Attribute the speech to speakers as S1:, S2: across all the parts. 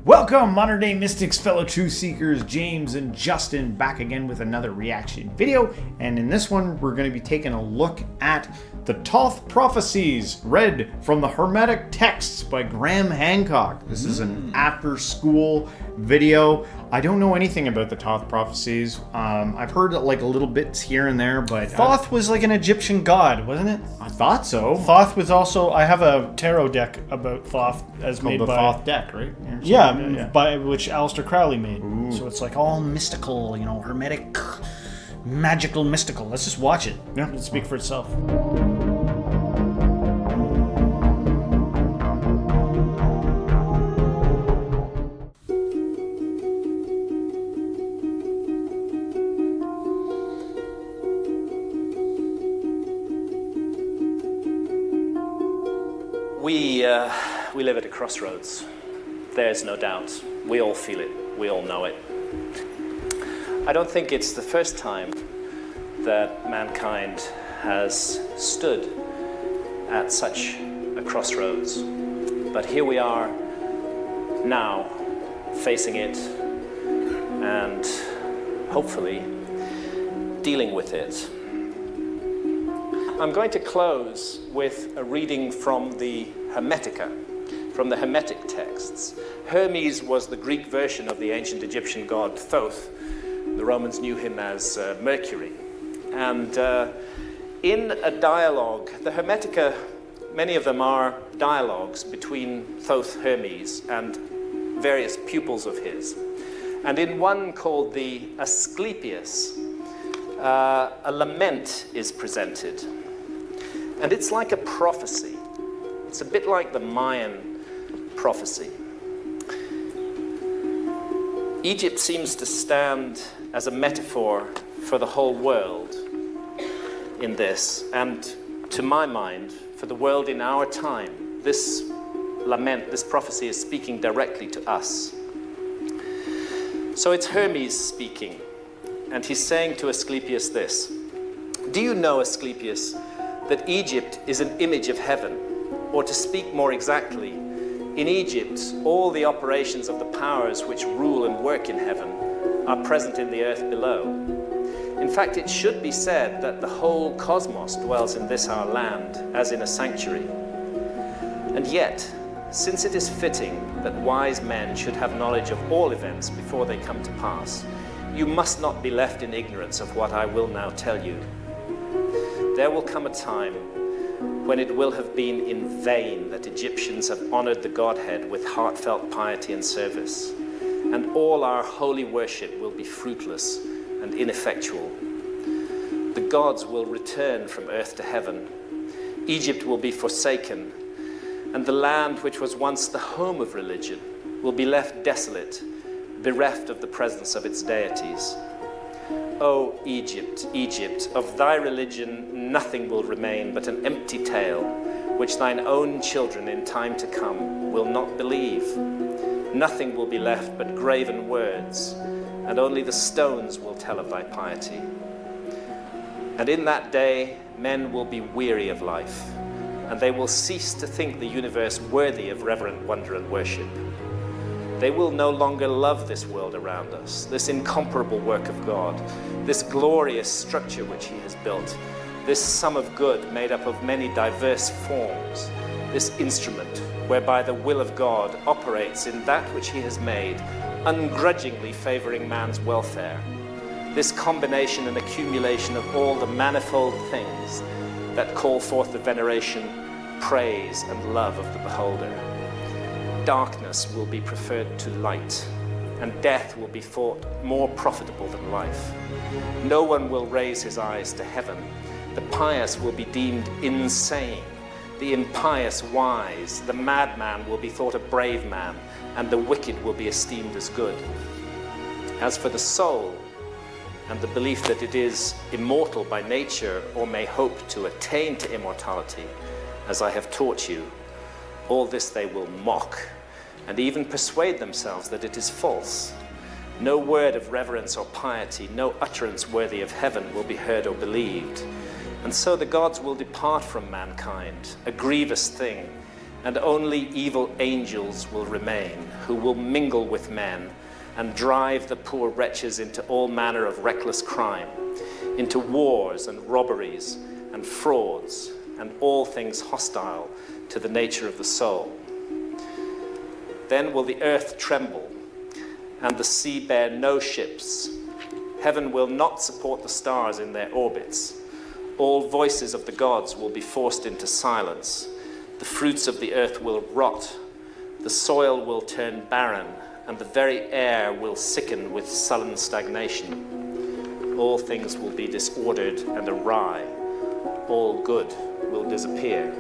S1: Welcome, modern day mystics, fellow truth seekers, James and Justin, back again with another reaction video. And in this one, we're going to be taking a look at the Thoth Prophecies, read from the Hermetic Texts by Graham Hancock. This is an After Skool video. I don't know anything about the Thoth Prophecies. I've heard like a little bits here and there, but
S2: Thoth was like an Egyptian god, wasn't it?
S1: I thought so.
S2: Thoth was also. I have a tarot deck about Thoth as made
S1: the
S2: by
S1: Thoth deck, right?
S2: Yeah, by which Aleister Crowley made.
S1: Ooh.
S2: So it's like all mystical, hermetic, magical, mystical. Let's just watch it.
S1: Yeah.
S2: It'll speak for itself.
S3: We live at a crossroads. There's no doubt. We all feel it. We all know it. I don't think it's the first time that mankind has stood at such a crossroads. But here we are now, facing it and hopefully dealing with it. I'm going to close with a reading from the from the Hermetic Texts. Hermes was the Greek version of the ancient Egyptian god Thoth. The Romans knew him as Mercury. And in a dialogue, the Hermetica, many of them are dialogues between Thoth Hermes and various pupils of his. And in one called the Asclepius, a lament is presented. And it's like a prophecy. It's a bit like the Mayan prophecy. Egypt seems to stand as a metaphor for the whole world in this, and to my mind, for the world in our time. This lament, this prophecy is speaking directly to us. So it's Hermes speaking, and he's saying to Asclepius this: "Do you know, Asclepius, that Egypt is an image of heaven? Or to speak more exactly, in Egypt, all the operations of the powers which rule and work in heaven are present in the earth below. In fact, it should be said that the whole cosmos dwells in this our land, as in a sanctuary. And yet, since it is fitting that wise men should have knowledge of all events before they come to pass, you must not be left in ignorance of what I will now tell you. There will come a time when it will have been in vain that Egyptians have honored the Godhead with heartfelt piety and service, and all our holy worship will be fruitless and ineffectual. The gods will return from earth to heaven. Egypt will be forsaken, and the land which was once the home of religion will be left desolate, bereft of the presence of its deities. O Egypt, Egypt, of thy religion nothing will remain but an empty tale, which thine own children in time to come will not believe. Nothing will be left but graven words, and only the stones will tell of thy piety. And in that day men will be weary of life, and they will cease to think the universe worthy of reverent wonder and worship. They will no longer love this world around us, this incomparable work of God, this glorious structure which he has built, this sum of good made up of many diverse forms, this instrument whereby the will of God operates in that which he has made, ungrudgingly favoring man's welfare, this combination and accumulation of all the manifold things that call forth the veneration, praise, and love of the beholder. Darkness will be preferred to light, and death will be thought more profitable than life. No one will raise his eyes to heaven. The pious will be deemed insane, the impious wise, the madman will be thought a brave man, and the wicked will be esteemed as good. As for the soul, and the belief that it is immortal by nature or may hope to attain to immortality, as I have taught you, all this they will mock, and even persuade themselves that it is false. No word of reverence or piety, no utterance worthy of heaven will be heard or believed. And so the gods will depart from mankind, a grievous thing, and only evil angels will remain, who will mingle with men and drive the poor wretches into all manner of reckless crime, into wars and robberies and frauds and all things hostile to the nature of the soul. Then will the earth tremble and the sea bear no ships. Heaven will not support the stars in their orbits. All voices of the gods will be forced into silence. The fruits of the earth will rot. The soil will turn barren, and the very air will sicken with sullen stagnation. All things will be disordered and awry. All good will disappear.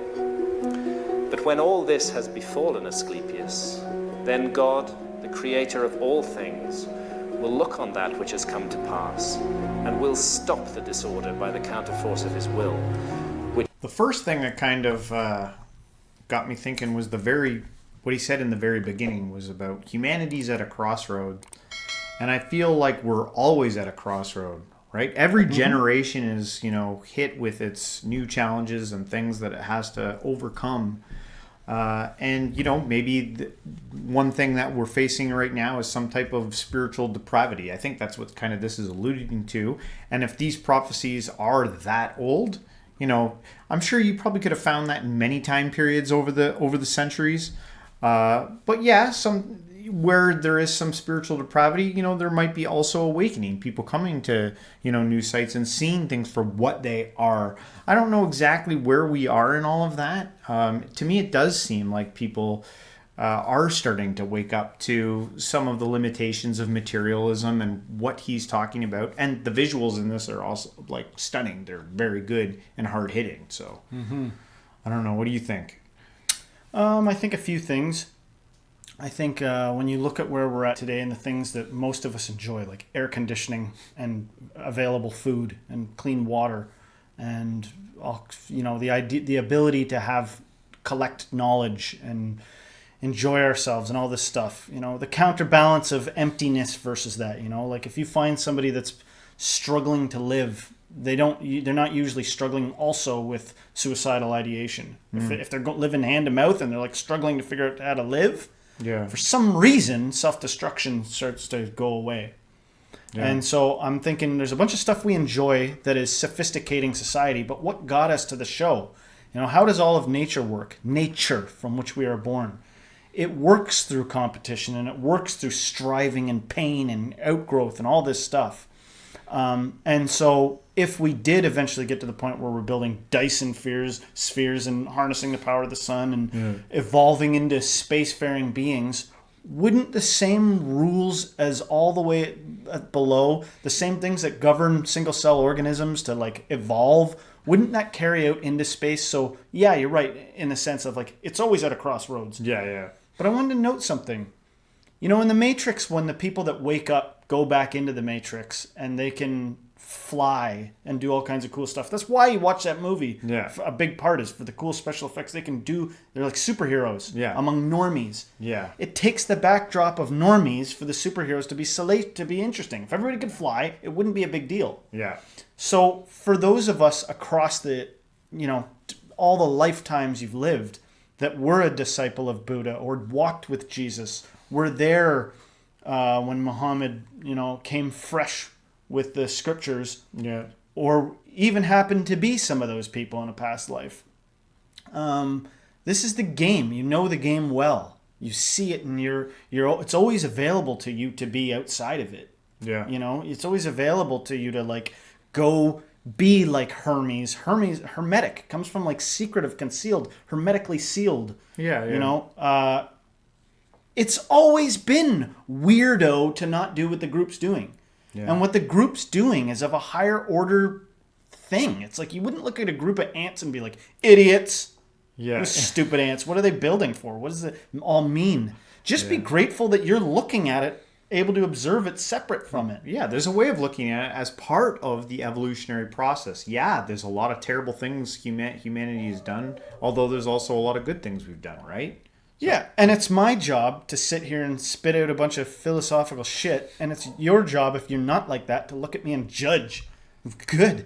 S3: But when all this has befallen Asclepius, then God, the creator of all things, will look on that which has come to pass and will stop the disorder by the counterforce of his will.
S1: The first thing that kind of got me thinking was what he said in the very beginning was about humanity's at a crossroad. And I feel like we're always at a crossroad, right? Every generation is, hit with its new challenges and things that it has to overcome. And maybe one thing that we're facing right now is some type of spiritual depravity. I think that's what kind of this is alluding to. And if these prophecies are that old, I'm sure you probably could have found that in many time periods over the centuries. But yeah, where there is some spiritual depravity, there might be also awakening, people coming to, new sites and seeing things for what they are. I don't know exactly where we are in all of that. To me, it does seem like people are starting to wake up to some of the limitations of materialism and what he's talking about. And the visuals in this are also stunning. They're very good and hard hitting. So I don't know. What do you think?
S2: I think a few things. I think when you look at where we're at today and the things that most of us enjoy, like air conditioning and available food and clean water and, the ability to collect knowledge and enjoy ourselves and all this stuff, the counterbalance of emptiness versus that, if you find somebody that's struggling to live, they're not usually struggling also with suicidal ideation. If they're living hand to mouth and they're struggling to figure out how to live, for some reason, self-destruction starts to go away. Yeah. And so I'm thinking there's a bunch of stuff we enjoy that is sophisticating society, but what got us to the show? How does all of nature work? Nature, from which we are born. It works through competition, and it works through striving and pain and outgrowth and all this stuff. And so if we did eventually get to the point where we're building Dyson spheres and harnessing the power of the sun and evolving into spacefaring beings, wouldn't the same rules as all the way below, the same things that govern single cell organisms to evolve, wouldn't that carry out into space? So yeah, you're right in the sense of it's always at a crossroads.
S1: Yeah.
S2: But I wanted to note something. In the Matrix, when the people that wake up go back into the Matrix and they can fly and do all kinds of cool stuff. That's why you watch that movie.
S1: Yeah.
S2: A big part is for the cool special effects they can do. They're like superheroes among normies.
S1: Yeah.
S2: It takes the backdrop of normies for the superheroes to be interesting. If everybody could fly, it wouldn't be a big deal.
S1: Yeah.
S2: So for those of us across all the lifetimes you've lived that were a disciple of Buddha or walked with Jesus, were there when Muhammad, came fresh with the scriptures, or even happened to be some of those people in a past life. This is the game. You know the game well. You see it, and it's always available to you to be outside of it.
S1: Yeah.
S2: It's always available to you to go be like Hermes. Hermetic comes from secretive, concealed, hermetically sealed.
S1: Yeah.
S2: It's always been weirdo to not do what the group's doing. Yeah. And what the group's doing is of a higher order thing. It's you wouldn't look at a group of ants and be like, idiots. Yeah. Stupid ants. What are they building for? What does it all mean? Just be grateful that you're looking at it, able to observe it separate from it.
S1: Yeah, there's a way of looking at it as part of the evolutionary process. Yeah, there's a lot of terrible things humanity has done, although there's also a lot of good things we've done, right?
S2: Yeah, and it's my job to sit here and spit out a bunch of philosophical shit, and it's your job, if you're not like that, to look at me and judge. Good.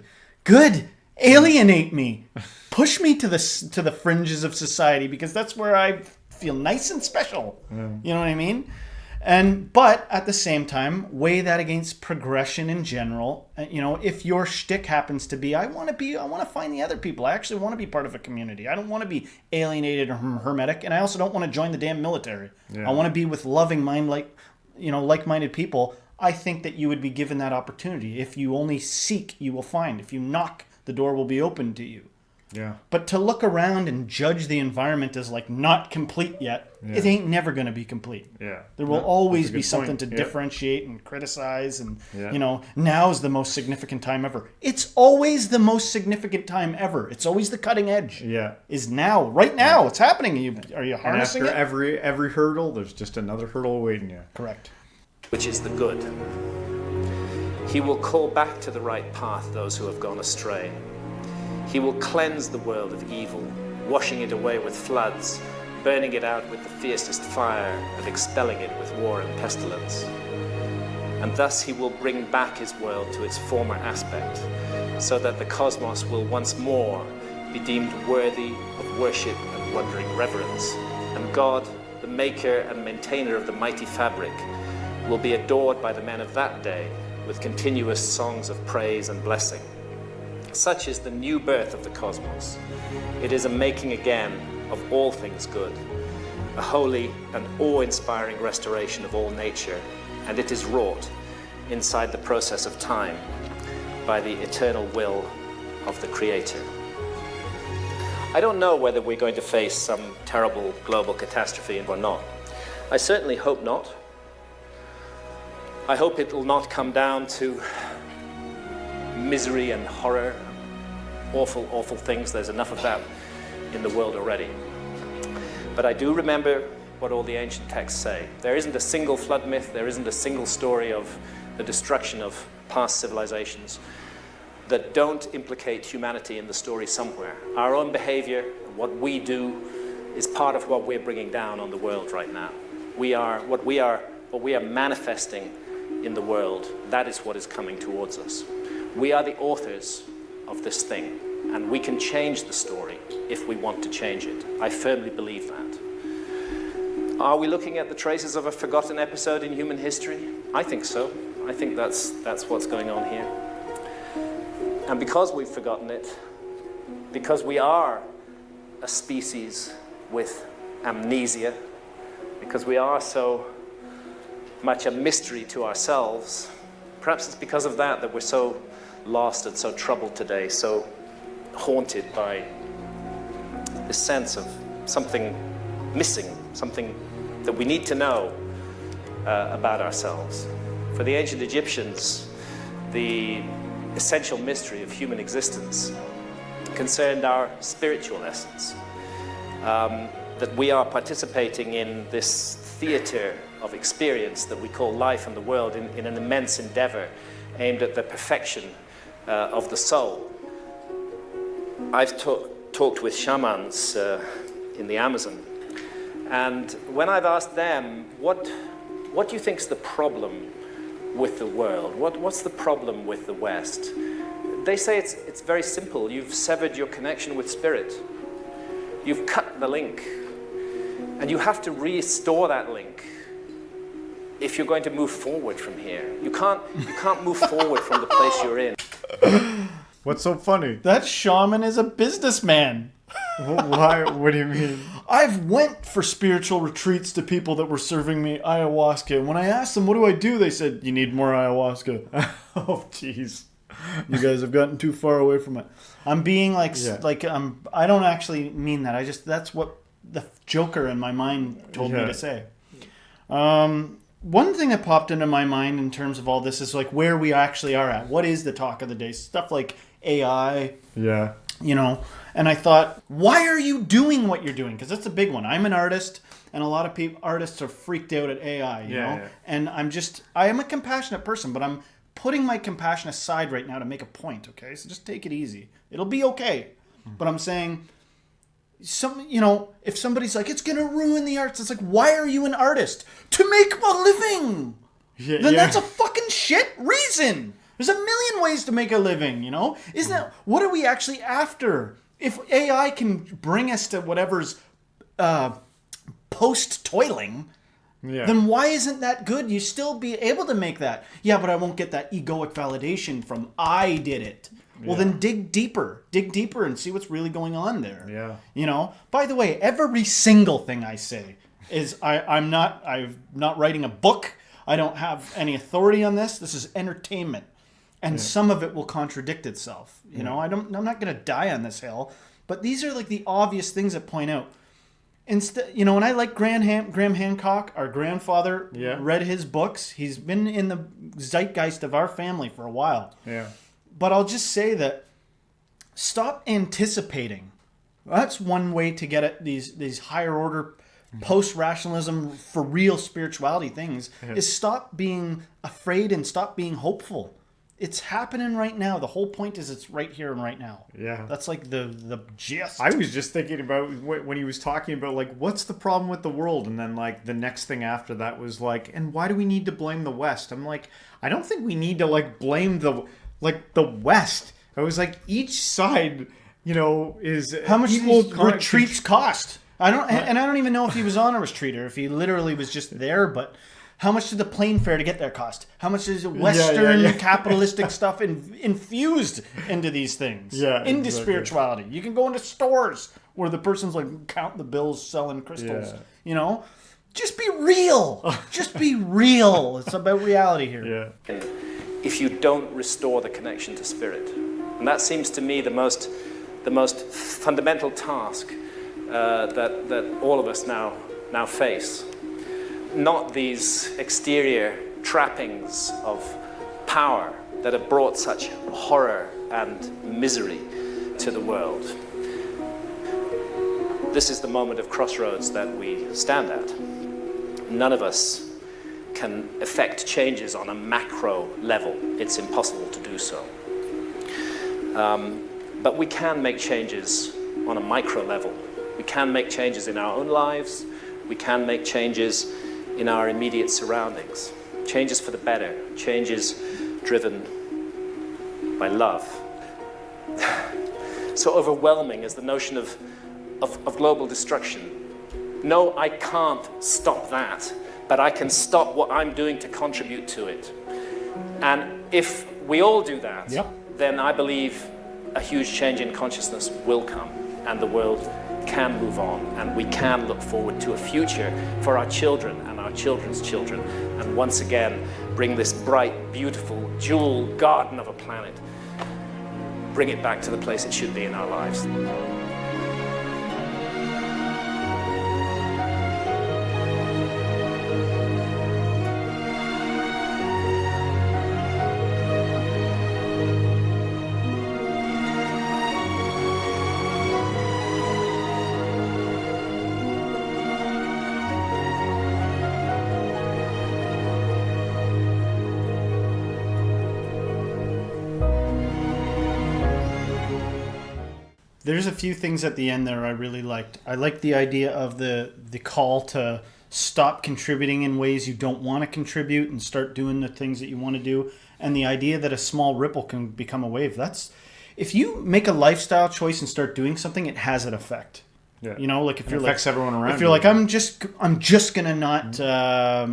S2: alienate me, push me to the fringes of society, because that's where I feel nice and special.
S1: Yeah.
S2: You know what I mean? But at the same time, weigh that against progression in general. You know, if your shtick happens to be, I want to find the other people. I actually want to be part of a community. I don't want to be alienated or hermetic, and I also don't want to join the damn military.
S1: Yeah.
S2: I want to be with like-minded people. I think that you would be given that opportunity. If you only seek, you will find. If you knock, the door will be open to you.
S1: Yeah.
S2: But to look around and judge the environment as like not complete yet, it ain't never going to be complete.
S1: Yeah.
S2: There will always be
S1: point.
S2: something to differentiate and criticize. And,
S1: Yeah.
S2: you know, now's the most significant time ever. It's always the most significant time ever. It's always the cutting edge.
S1: Yeah.
S2: Is now. Right now. It's happening. Are you
S1: And
S2: harnessing
S1: after
S2: it?
S1: every hurdle, there's just another hurdle awaiting you.
S2: Correct.
S3: Which is the good. He will call back to the right path those who have gone astray. He will cleanse the world of evil, washing it away with floods, burning it out with the fiercest fire, and expelling it with war and pestilence. And thus he will bring back his world to its former aspect, so that the cosmos will once more be deemed worthy of worship and wondering reverence. And God, the maker and maintainer of the mighty fabric, will be adored by the men of that day with continuous songs of praise and blessing. Such is the new birth of the cosmos. It is a making again of all things good, a holy and awe-inspiring restoration of all nature, and it is wrought inside the process of time by the eternal will of the Creator. I don't know whether we're going to face some terrible global catastrophe or not. I certainly hope not. I hope it will not come down to misery and horror, awful, awful things. There's enough of that in the world already. But I do remember what all the ancient texts say. There isn't a single flood myth, there isn't a single story of the destruction of past civilizations that don't implicate humanity in the story somewhere. Our own behavior, what we do, is part of what we're bringing down on the world right now. What we are manifesting in the world, that is what is coming towards us. We are the authors of this thing, and we can change the story if we want to change it. I firmly believe that. Are we looking at the traces of a forgotten episode in human history? I think so. I think that's what's going on here. And because we've forgotten it, because we are a species with amnesia, because we are so much a mystery to ourselves, perhaps it's because of that we're so lost and so troubled today, so haunted by this sense of something missing, something that we need to know about ourselves. For the ancient Egyptians, the essential mystery of human existence concerned our spiritual essence, that we are participating in this theater of experience that we call life and the world in an immense endeavor aimed at the perfection of the soul. I've talked with shamans in the Amazon, and when I've asked them, what do you think's the problem with the world? What's the problem with the West? They say it's very simple. You've severed your connection with spirit. You've cut the link, and you have to restore that link if you're going to move forward from here. You can't move forward from the place you're in.
S1: What's so funny?
S2: That shaman is a businessman.
S1: Why? What do you mean?
S2: I've went for spiritual retreats to people that were serving me ayahuasca. And when I asked them, what do I do? They said, you need more ayahuasca.
S1: Oh, jeez.
S2: You guys have gotten too far away from it. I'm being I don't actually mean that. That's what the Joker in my mind told me to say. One thing that popped into my mind in terms of all this is like where we actually are at. What is the talk of the day? Stuff like AI.
S1: Yeah.
S2: You know, and I thought, why are you doing what you're doing? Because that's a big one. I'm an artist, and a lot of artists are freaked out at AI, you know?
S1: Yeah.
S2: And I am a compassionate person, but I'm putting my compassion aside right now to make a point, okay? So just take it easy. It'll be okay. But I'm saying, if somebody's like, it's going to ruin the arts, it's like, why are you an artist? To make a living!
S1: Yeah,
S2: Then that's a fucking shit reason! There's a million ways to make a living, you know? Isn't that, what are we actually after? If AI can bring us to whatever's post-toiling, then why isn't that good? You still be able to make that. Yeah, but I won't get that egoic validation from I did it. Well, then dig deeper and see what's really going on there.
S1: Yeah.
S2: You know, by the way, every single thing I say is I'm not writing a book. I don't have any authority on this. This is entertainment. And some of it will contradict itself. You know, I'm not going to die on this hill, but these are like the obvious things that point out. Instead, you know, and I like Graham Hancock, our grandfather, read his books. He's been in the zeitgeist of our family for a while.
S1: Yeah.
S2: But I'll just say that stop anticipating. That's one way to get at these higher order post-rationalism for real spirituality things is stop being afraid and stop being hopeful. It's happening right now. The whole point is it's right here and right now.
S1: Yeah.
S2: That's like the gist.
S1: I was just thinking about when he was talking about like, what's the problem with the world? And then like the next thing after that was like, and why do we need to blame the West? I'm like, I don't think we need to like blame the West. I was like, each side, you know, is
S2: how much do these retreats cost? I don't even know if he was on a retreat or if he literally was just there, but how much did the plane fare to get there cost? How much is Western capitalistic stuff infused into these things? Into spirituality. You can go into stores where the person's like counting the bills selling crystals. You know? Just be real. Just be real. It's about reality here.
S1: Yeah.
S3: If you don't restore the connection to spirit. And that seems to me the most fundamental task that all of us now face. Not these exterior trappings of power that have brought such horror and misery to the world. This is the moment of crossroads that we stand at. None of us can effect changes on a macro level. It's impossible to do so. But we can make changes on a micro level. We can make changes in our own lives. We can make changes in our immediate surroundings. Changes for the better. Changes driven by love. So overwhelming is the notion of global destruction. No, I can't stop that, but I can stop what I'm doing to contribute to it. And if we all do that, then I believe a huge change in consciousness will come, and the world can move on, and we can look forward to a future for our children and our children's children, and once again bring this bright, beautiful, jewel garden of a planet, bring it back to the place it should be in our lives.
S2: There's a few things at the end there I really liked. I liked the idea of the call to stop contributing in ways you don't want to contribute and start doing the things that you want to do. And the idea that a small ripple can become a wave. That's, if you make a lifestyle choice and start doing something, it has an effect.
S1: Yeah.
S2: You know, like if
S1: it
S2: you're
S1: affects
S2: like
S1: everyone around.
S2: If you're like, I'm just gonna not. I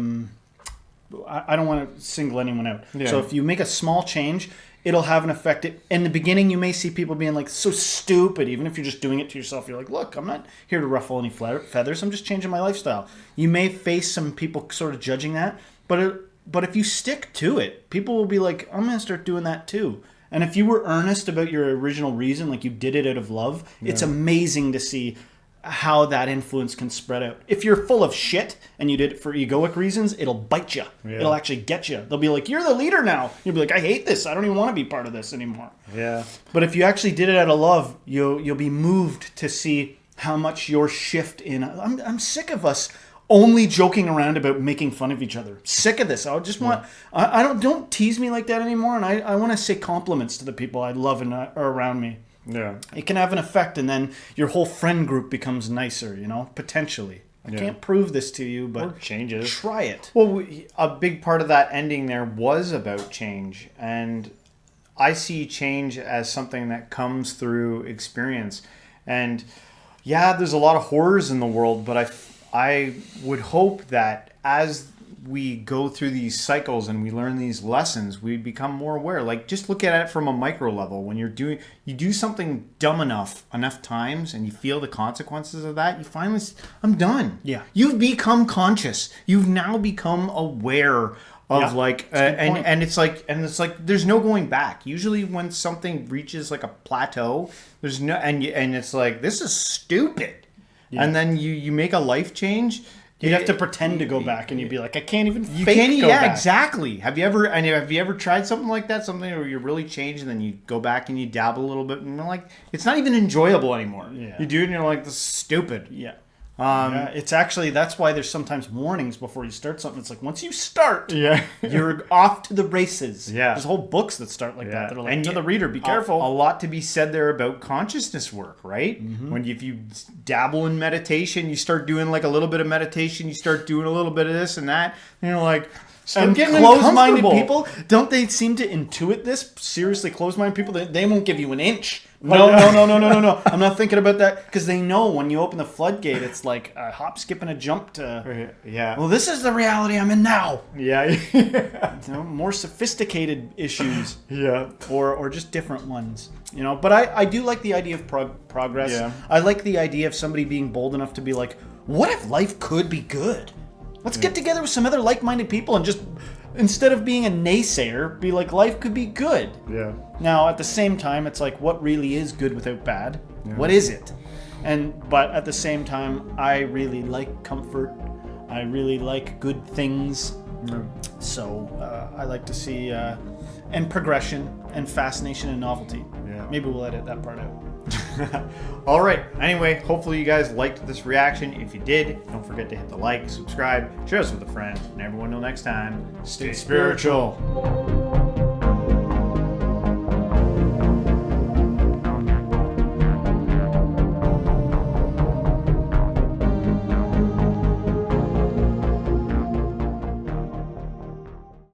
S2: don't want to single anyone out. Yeah. So if you make a small change, it'll have an effect. In the beginning, you may see people being like, so stupid. Even if you're just doing it to yourself, you're like, look, I'm not here to ruffle any feathers. I'm just changing my lifestyle. You may face some people sort of judging that, but if you stick to it, people will be like, I'm going to start doing that too. And if you were earnest about your original reason, like you did it out of love, it's amazing to see how that influence can spread out. If you're full of shit and you did it for egoic reasons, it'll bite you. Yeah. It'll actually get you. They'll be like, you're the leader now. You'll be like, I hate this. I don't even want to be part of this anymore.
S1: Yeah.
S2: But if you actually did it out of love, you'll be moved to see how much your shift in... I'm sick of us only joking around about making fun of each other. Sick of this. I just want... I don't tease me like that anymore, and I want to say compliments to the people I love and are around me.
S1: Yeah.
S2: It can have an effect, and then your whole friend group becomes nicer, you know, potentially. I can't prove this to you,
S1: Or
S2: but
S1: changes.
S2: try it.
S1: Well, a big part of that ending there was about change, and I see change as something that comes through experience. And yeah, there's a lot of horrors in the world, but I would hope that as we go through these cycles and we learn these lessons, we become more aware. Like, just look at it from a micro level. When you do something dumb enough times and you feel the consequences of that, you finally, I'm done.
S2: Yeah.
S1: You've become conscious. You've now become aware of and it's like there's no going back. Usually when something reaches like a plateau, there's no, and it's like, this is stupid. Yeah. And then you make a life change.
S2: You'd have to pretend to go back, and you'd be like, I can't even
S1: You
S2: fake
S1: can't,
S2: go
S1: yeah,
S2: back.
S1: exactly. Have you ever tried something like that? Something where you really change, and then you go back and you dabble a little bit, and you're like, it's not even enjoyable anymore.
S2: Yeah.
S1: You do it, and you're like, this is stupid.
S2: Yeah. It's actually, that's why there's sometimes warnings before you start something. It's like, once you start,
S1: Yeah.
S2: you're off to the races.
S1: Yeah.
S2: There's whole books that start like that. That are like,
S1: And
S2: to
S1: you-
S2: the reader, be careful.
S1: A lot to be said there about consciousness work, right?
S2: Mm-hmm.
S1: If you dabble in meditation, you start doing like a little bit of meditation, you start doing a little bit of this and that, and you're like, start
S2: And
S1: getting
S2: closed-minded
S1: uncomfortable.
S2: people, don't they seem to intuit this? Seriously, closed-minded people, they won't give you an inch. No. I'm not thinking about that, because they know when you open the floodgate, it's like a hop, skip, and a jump to.
S1: Yeah.
S2: Well, this is the reality I'm in now.
S1: Yeah.
S2: More sophisticated issues.
S1: Yeah.
S2: Or just different ones, But I do like the idea of progress.
S1: Yeah.
S2: I like the idea of somebody being bold enough to be like, what if life could be good? Let's get together with some other like-minded people and just, instead of being a naysayer, be like, life could be good.
S1: Yeah.
S2: Now, at the same time, it's like, what really is good without bad? Yeah. What is it? But at the same time, I really like comfort. I really like good things. Yeah. So I like to see and progression and fascination and novelty. Yeah. Maybe we'll edit that part out.
S1: All right. Anyway, hopefully you guys liked this reaction. If you did, don't forget to hit the like, subscribe, share us with a friend, and everyone till next time, stay spiritual.